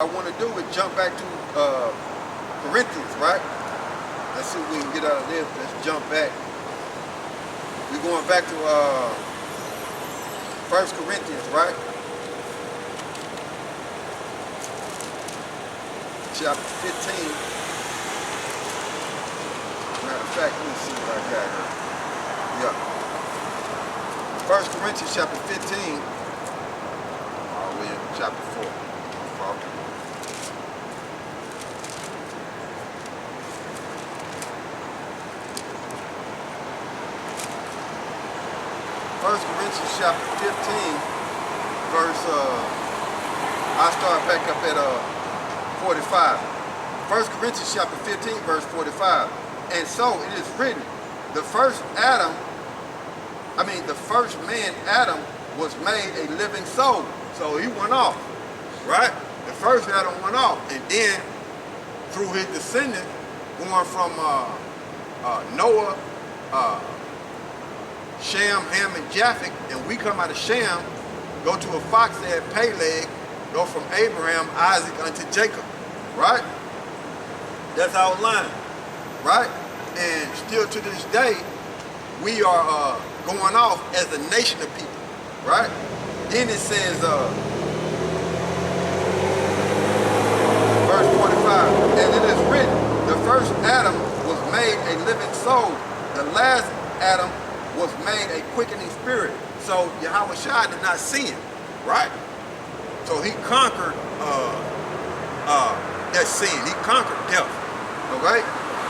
I want to do is jump back to Corinthians, right? Let's see if we can get out of this. Let's jump back. We're going back to 1 Corinthians, right? Chapter 15. Matter of fact, let me see what I got here. Yeah. 1 Corinthians chapter 15. We're in chapter 4. First Corinthians chapter 15, verse, I start back up at 45. 1 Corinthians chapter 15, verse 45. And so it is written, the first man Adam was made a living soul. So he went off, right? The first Adam went off. And then through his descendants, going from Noah, Sham, Ham, and Japheth, and we come out of Sham, go to a fox that had Peleg, go from Abraham, Isaac, unto Jacob, right? That's our line, right? And still to this day, we are going off as a nation of people, right? Then it says, verse 45, and it is written, the first Adam was made a living soul, the last Adam was made a quickening spirit. So YAHAWASHI did not sin, right? So he conquered that sin. He conquered death. Okay?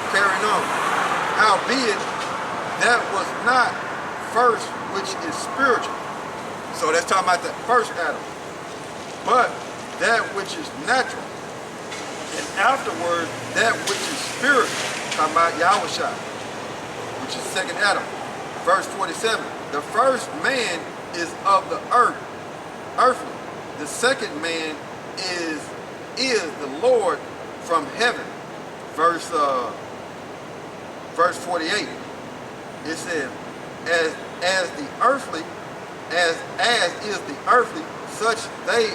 Carrying on. Howbeit, that was not first which is spiritual. So that's talking about the first Adam. But that which is natural. And afterwards, that which is spiritual. Talking about YAHAWASHI, which is second Adam. Verse 47, the first man is of the earth, earthly. The second man is the Lord from heaven. Verse 48, it says, as the earthly, as is the earthly, such they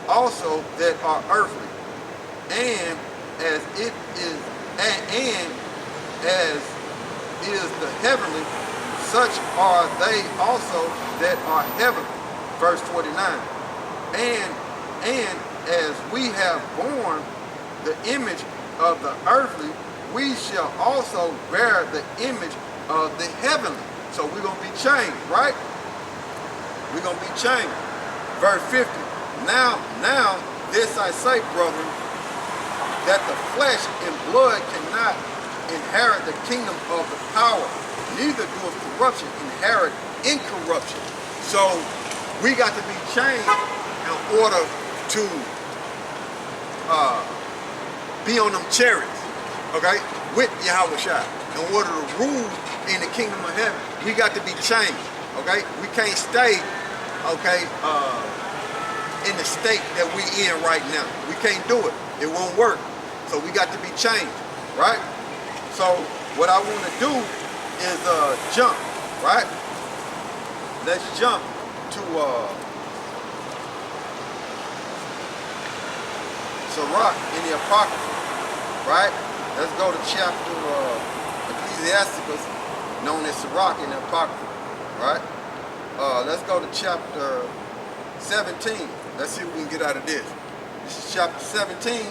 also that are earthly, and as it is. And as is the heavenly, such are they also that are heavenly. Verse 49. And as we have borne the image of the earthly, we shall also bear the image of the heavenly. So we're going to be changed, right? We're going to be changed. Verse 50. Now this I say, brethren, that the flesh and blood cannot inherit the kingdom of the power, neither doeth corruption inherit incorruption. So we got to be changed in order to be on them chariots, okay, with YAHAWASHI. In order to rule in the kingdom of heaven, we got to be changed, okay? We can't stay, okay, in the state that we in right now. We can't do it. It won't work. So we got to be changed, right? So what I want to do is jump, right? Let's jump to Sirach in the Apocrypha, right? Let's go to chapter Ecclesiasticus, known as Sirach in the Apocrypha, right? Let's go to chapter 17. Let's see if we can get out of this. This is chapter 17.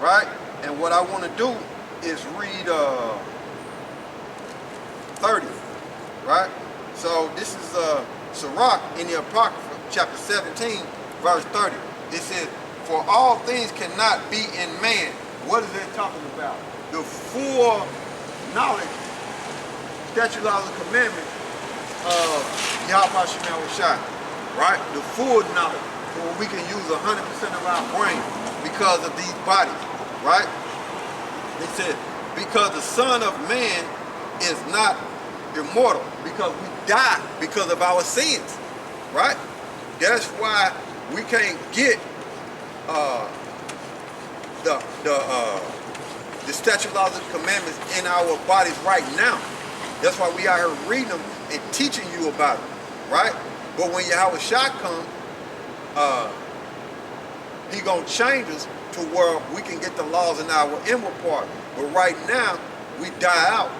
Right? And what I want to do is read 30. Right? So this is Sirach in the Apocrypha, chapter 17, verse 30. It says, for all things cannot be in man. What is it talking about? The full knowledge, statute, laws, and commandments of YAHAWASHI. Right? The full knowledge where we can use 100% of our brain because of these bodies, right? They said, because the Son of Man is not immortal, because we die because of our sins, right? That's why we can't get the statute, laws, and commandments in our bodies right now. That's why we out here reading them and teaching you about it. right? But when YAHAWASHI comes, he gonna change us to where we can get the laws in our inward part. But right now, we die out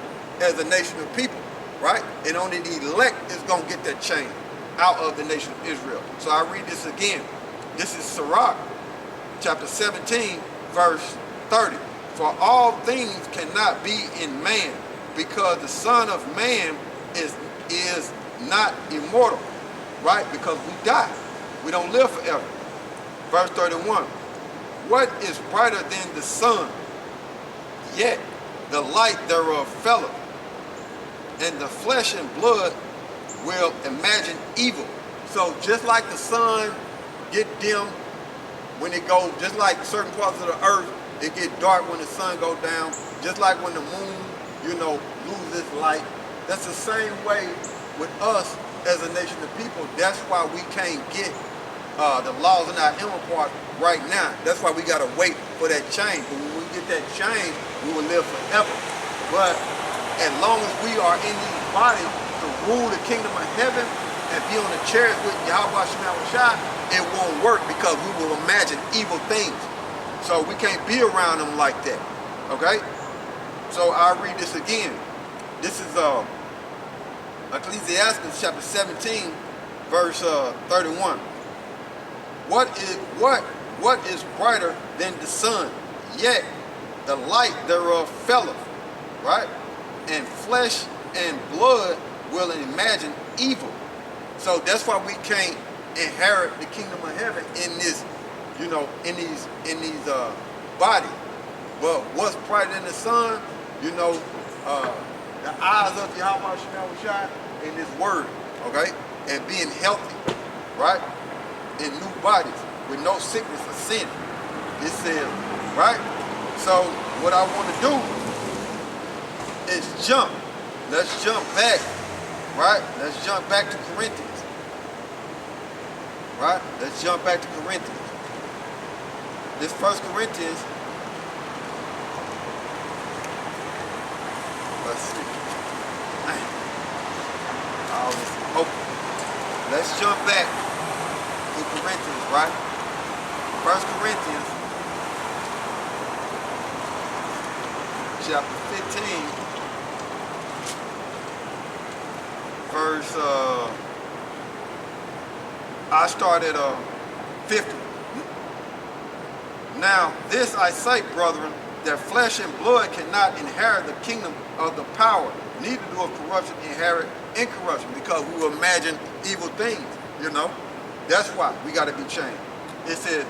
as a nation of people, right? And only the elect is gonna get that change out of the nation of Israel. So I read this again. This is Sirach, chapter 17, verse 30. For all things cannot be in man, because the Son of Man is not immortal, right? Because we die. We don't live forever. Verse 31. What is brighter than the sun? Yet the light thereof felleth, and the flesh and blood will imagine evil. So just like the sun get dim when it goes, just like certain parts of the earth, it get dark when the sun goes down, just like when the moon, loses its light. That's the same way with us as a nation of people. That's why we can't get the laws in our inner part right now. That's why we gotta wait for that change. But when we get that change, we will live forever. But as long as we are in these bodies to rule the kingdom of heaven and be on the chariot with YAHAWASHI, it won't work because we will imagine evil things. So we can't be around them like that. Okay? So I'll read this again. This is Ecclesiastes chapter 17, verse 31. What is brighter than the sun? Yet the light thereof felleth, right? And flesh and blood will imagine evil. So that's why we can't inherit the kingdom of heaven in this, in these bodies. But what's brighter than the sun? The eyes of YAHAWASHI in His word, okay, and being healthy, right, in new bodies with no sickness or sin. It says, right. So what I want to do is jump. Let's jump back, right? Let's jump back to Corinthians, right? Let's jump back to Corinthians. This 1 Corinthians. Let's see. Let's jump back to Corinthians, right? 1 Corinthians chapter 15, verse, I started 50. Now this I say, brethren, that flesh and blood cannot inherit the kingdom of the power, neither do of corruption inherit incorruption, because we will imagine evil things, That's why we got to be changed. It says,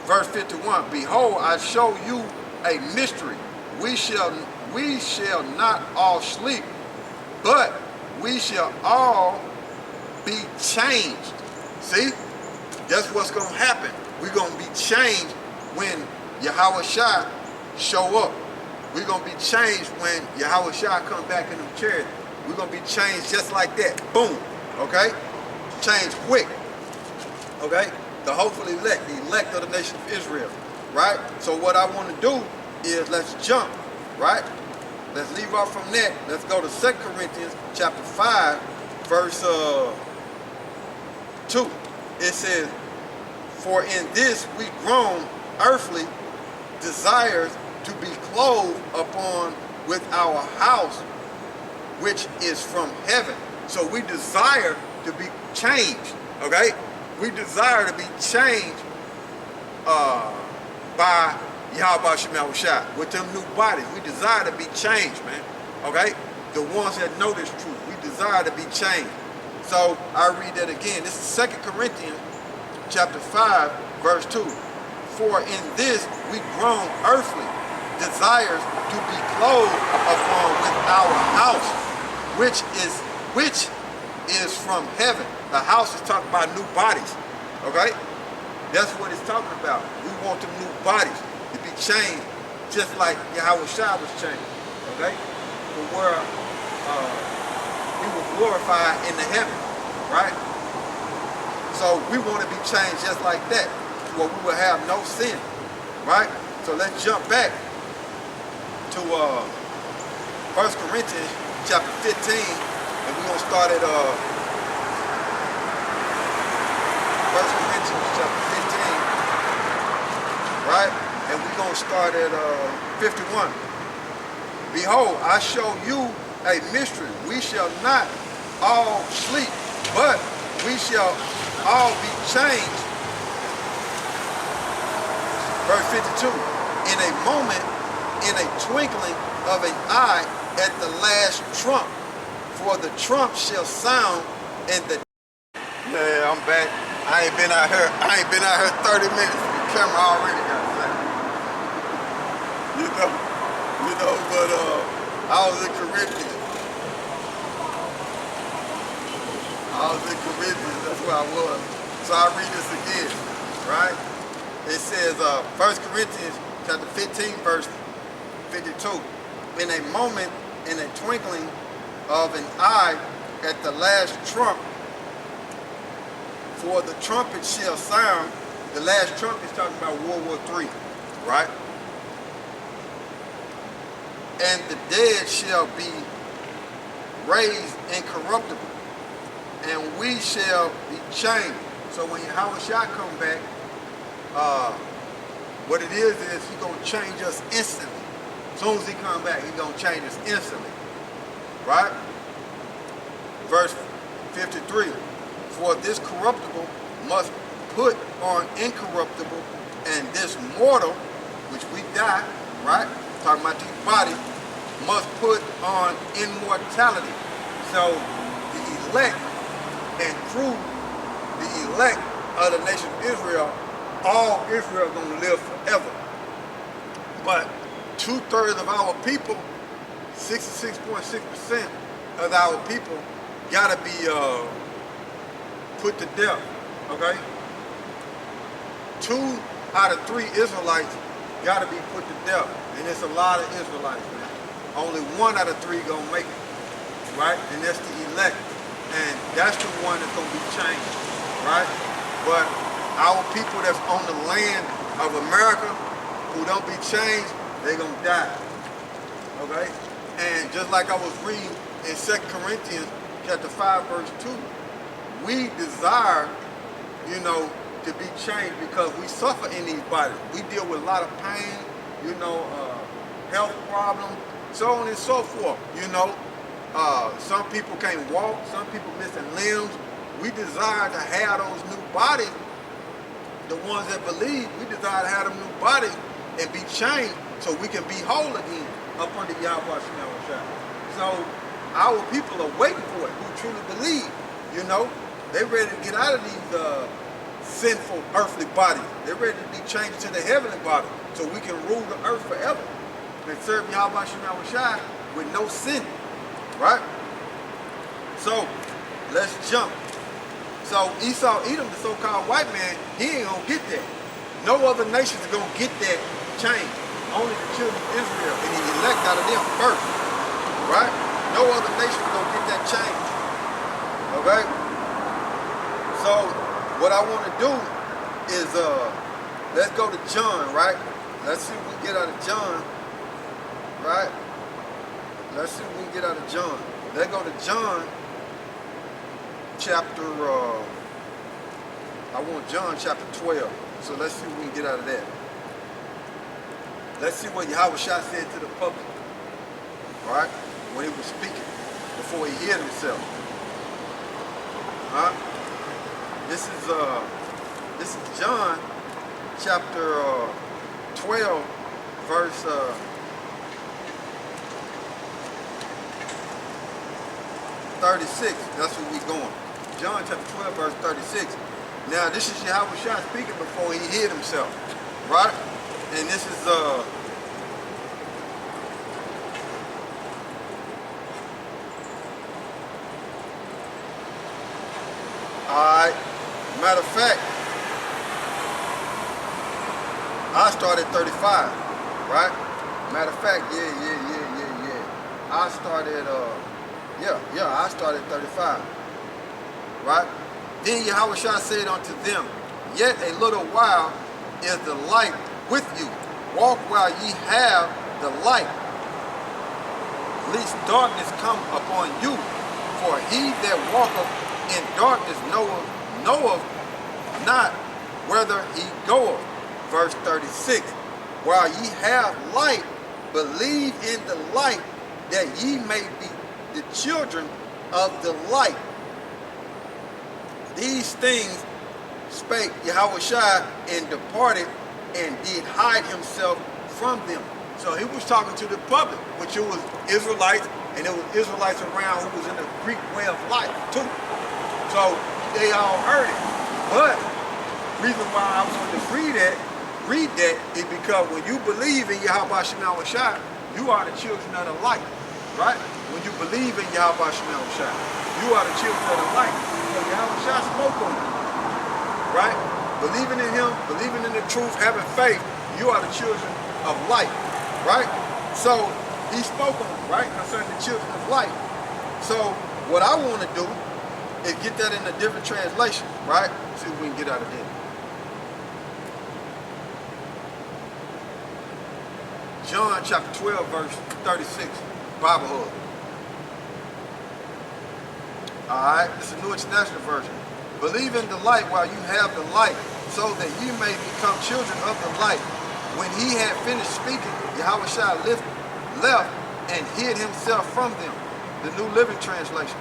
verse 51, behold, I show you a mystery. We shall not all sleep, but we shall all be changed. See? That's what's going to happen. We're going to be changed when YAHAWASHI show up. We're going to be changed when YAHAWASHI come back in the chariot. We're going to be changed just like that. Boom. Okay? Change quick. Okay? The hopeful elect, the elect of the nation of Israel. Right? So what I want to do is let's jump. Right? Let's leave off from that. Let's go to 2 Corinthians chapter 5, verse 2. It says, for in this we groan earthly desires to be clothed upon with our house, which is from heaven. So we desire to be changed, okay? We desire to be changed by YAHAWASHI with them new bodies. We desire to be changed, man, okay? The ones that know this truth, we desire to be changed. So I read that again. This is 2 Corinthians chapter 5, verse 2. For in this we groan earthly desires to be clothed upon with our house, which is from heaven. The house is talking about new bodies, okay? That's what it's talking about. We want them new bodies to be changed, just like YAHAWASHI was changed, okay? For where we were glorified in the heaven, right? So we want to be changed just like that, where we will have no sin, right? So let's jump back to 1 Corinthians chapter 15, and we're going to start at let's start at 51. Behold, I show you a mystery. We shall not all sleep, but we shall all be changed. Verse 52. In a moment, in a twinkling of an eye, at the last trump. For the trump shall sound, and the... Yeah, I'm back. I ain't been out here 30 minutes. The camera already got set. But I was in Corinthians. That's where I was. So I'll read this again, right? It says, 1 Corinthians chapter 15, verse 52. In a moment, in a twinkling of an eye, at the last trump, for the trumpet shall sound. The last trump is talking about World War III, right? And the dead shall be raised incorruptible, and we shall be changed. So when YAHAWASHI come back, what it is he's going to change us instantly. As soon as he come back, he's going to change us instantly, right? Verse 53, for this corruptible must put on incorruptible, and this mortal, which we die, right? Talking about these bodies, must put on immortality. So the elect, and through the elect of the nation of Israel, all Israel is going to live forever. But 2/3 of our people, 66.6% of our people, gotta be put to death. Okay? 2 out of 3 Israelites gotta be put to death, and it's a lot of Israelites, man. Only 1 out of 3 gonna make it, right? And that's the elect, and that's the one that's gonna be changed, right? But our people that's on the land of America who don't be changed, they gonna die, okay? And just like I was reading in 2 Corinthians chapter 5, verse 2, we desire, to be changed because we suffer in these bodies. We deal with a lot of pain, health problems, so on and so forth, Some people can't walk, some people missing limbs. We desire to have those new bodies. The ones that believe, we desire to have them new bodies and be changed so we can be whole again up under YAHAWASHI. So our people are waiting for it, who truly believe, They're ready to get out of these sinful earthly bodies. They're ready to be changed to the heavenly body so we can rule the earth forever and serve YAHAWASHI with no sin, right? So let's jump. So Esau, Edom, the so-called white man, he ain't gonna get that. No other nations are gonna get that change. Only the children of Israel and the elect out of them first, right? No other nation is gonna get that change, okay? So what I want to do is, let's go to John, right? Let's see what we get out of John, right? Let's see what we get out of John. Let's go to John chapter, I want John chapter 12. So let's see what we can get out of that. Let's see what YAHAWASHI said to the public, right? When he was speaking, before he hid himself. Huh? This is John chapter 12, verse 36. That's where we going. John chapter 12, verse 36. Now this is YAHAWASHI speaking before he hid himself, right? And this is alright. Matter of fact, I started 35, right? Matter of fact, yeah. I started, I started 35, right? Then YAHAWASHI said unto them, yet a little while is the light with you. Walk while ye have the light, lest darkness come upon you. For he that walketh in darkness knoweth not whither he goeth. Verse 36. while ye have light, believe in the light, that ye may be the children of the light. These things spake Yahawashi, and departed, and did hide himself from them. So he was talking to the public, which it was Israelites, and it was Israelites around who was in the Greek way of life too. So they all heard it. But reason why I wanted to read that is because when you believe in YAHAWASHI, you are the children of the light, right? When you believe in YAHAWASHI, you are the children of the light. So YAHAWASHI spoke on it, right? Believing in him, believing in the truth, having faith, you are the children of light, right? So he spoke on it, right, concerning the children of light. So what I want to do is get that in a different translation, right? See if we can get out of there. John chapter 12, verse 36, Bible Hub. Alright, this is the New International Version. Believe in the light while you have the light, so that you may become children of the light. When he had finished speaking, Yahawashi left and hid himself from them. The New Living Translation.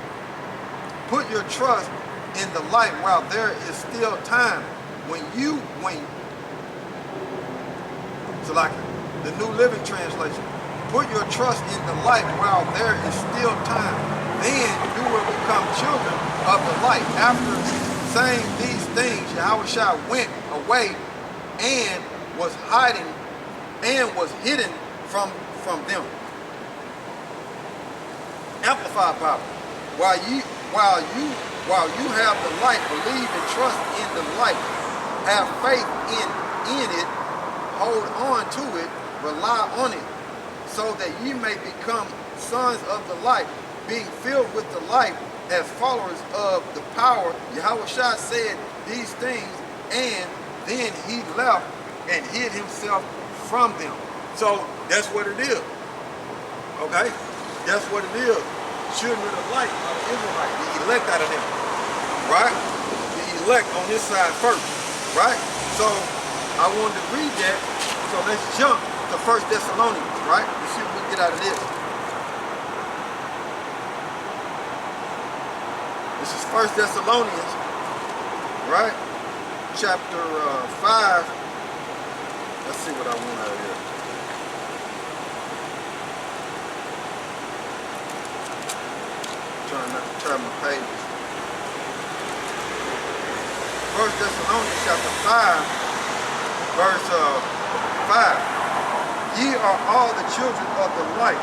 Put your trust in the light while there is still time. So like the New Living Translation. Put your trust in the light while there is still time. Then you will become children of the light. After saying these things, Yahawashi went away and was hidden from them. Amplified Bible. While you have the light, believe and trust in the light. Have faith in it. Hold on to it. Rely on it, so that ye may become sons of the light, being filled with the light as followers of the power. Yahawashi said these things, and then he left and hid himself from them. So that's what it is. Okay? That's what it is. Children of the light are the Israelites, the elect out of them. Right? The elect on this side first. Right? So I wanted to read that. So let's jump to 1 Thessalonians, right? Let's see what we can get out of this. This is 1 Thessalonians, right? Chapter 5. Let's see what I want out of here. Trying not to turn my pages. 1 Thessalonians chapter 5, verse 5. Ye are all the children of the light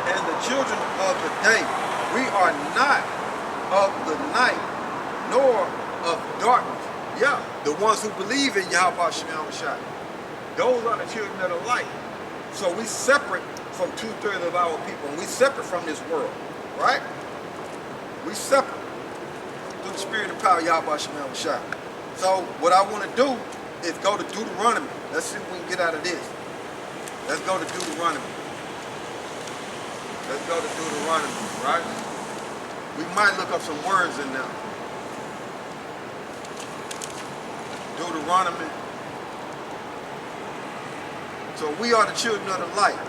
and the children of the day. We are not of the night, nor of darkness. Yeah, the ones who believe in YAHAWASHI. Those are the children of the light. So we separate from 2/3 of our people, and we separate from this world, right? We separate through the spirit and power of YAHAWASHI. So what I want to do is go to Deuteronomy. Let's see what we can get out of this. Let's go to Deuteronomy. Let's go to Deuteronomy, right? We might look up some words in there. Deuteronomy. So we are the children of the light,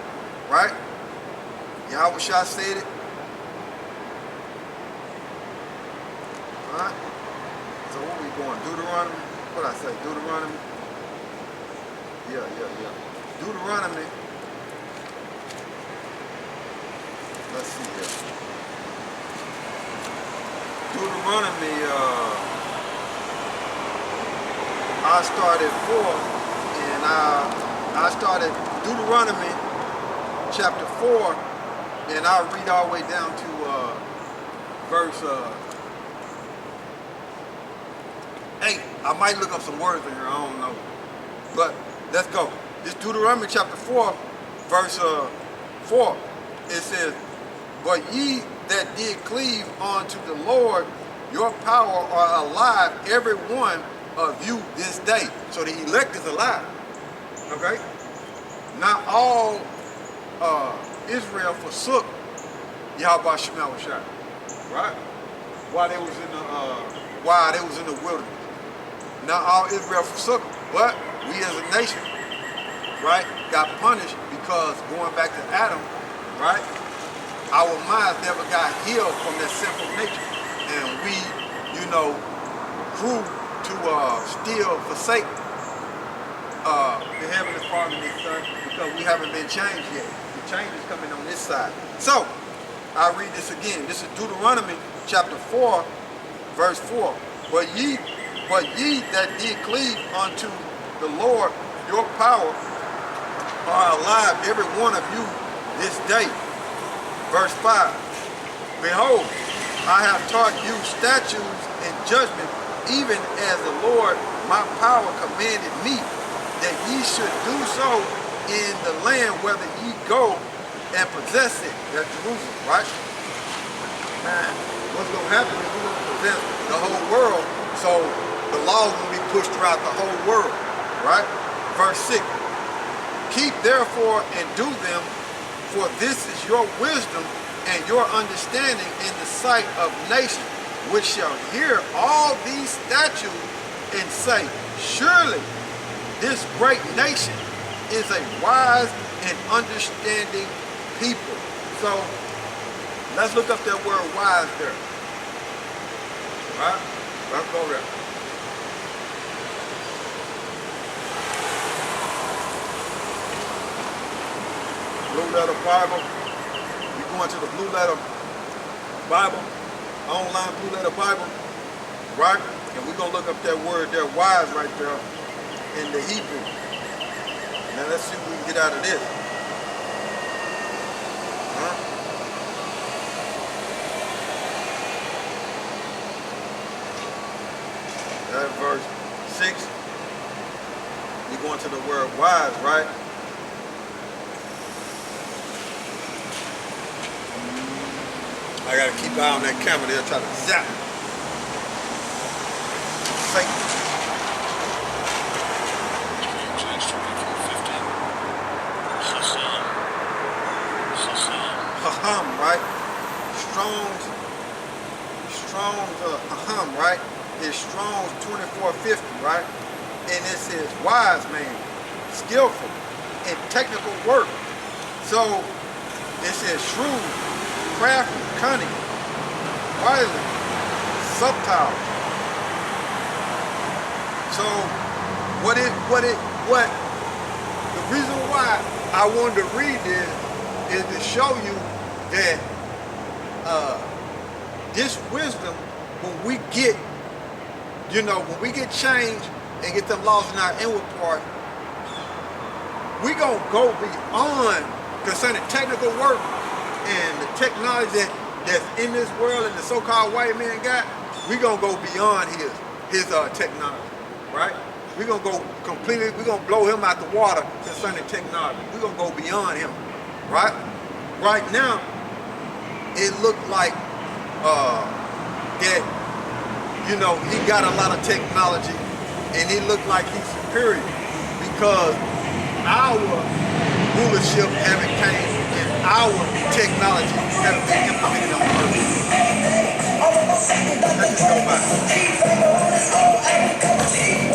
right? Yahawashi said it. Alright? So where we going? Deuteronomy? What I say? Deuteronomy? Yeah. Deuteronomy. Let's see here. Deuteronomy, I started 4, and I started Deuteronomy chapter 4, and I'll read all the way down to verse 8. I might look up some words in here, I don't know. But let's go. This Deuteronomy chapter 4, verse 4. It says, but ye that did cleave unto the Lord, your power are alive, every one of you this day. So the elect is alive. Okay? Not all Israel forsook Yahawashi, right? While they was in the wilderness. Not all Israel forsook him, but we as a nation, right, got punished because going back to Adam, right, our minds never got healed from that sinful nature. And we, grew to still forsake the Heavenly Father and His Son because we haven't been changed yet. The change is coming on this side. So, I'll read this again. This is Deuteronomy chapter 4, verse 4. But ye that did cleave unto the Lord your power are alive, every one of you, this day. Verse 5. Behold, I have taught you statutes and judgment, even as the Lord my power commanded me, that ye should do so in the land whether ye go and possess it. That's Jerusalem, right? Now, what's going to happen is we're going to possess the whole world, so the laws will be pushed throughout the whole world, right? Verse 6. Keep therefore and do them, for this is your wisdom and your understanding in the sight of nations, which shall hear all these statutes and say, surely this great nation is a wise and understanding people. So let's look up that word wise there. Right? Let's go there. Blue Letter Bible. You're going to the Blue Letter Bible, online Blue Letter Bible, right? And we're going to look up that word there, wise, right there in the Hebrew. Now let's see what we can get out of this. That verse 6. You're going to the word wise, right? I gotta keep an eye on that camera there, try to zap. Satan. Haham, right? Strong's Haham, right? Is Strong's 2450, right? And it says wise man, skillful in technical work. So it says shrewd, crafty, cunning, wily, subtle. So the reason why I wanted to read this is to show you that this wisdom, when we get changed and get the laws in our inward part, we gonna go beyond concerning technical work and the technology that's in this world and the so-called white man got. We gonna go beyond his technology, right? We gonna go completely. We gonna blow him out the water concerning technology. We gonna go beyond him, right? Right now, it looked like that. He got a lot of technology, and it looked like he's superior because our rulership haven't came and our technology haven't been implemented on earth. Let this go by.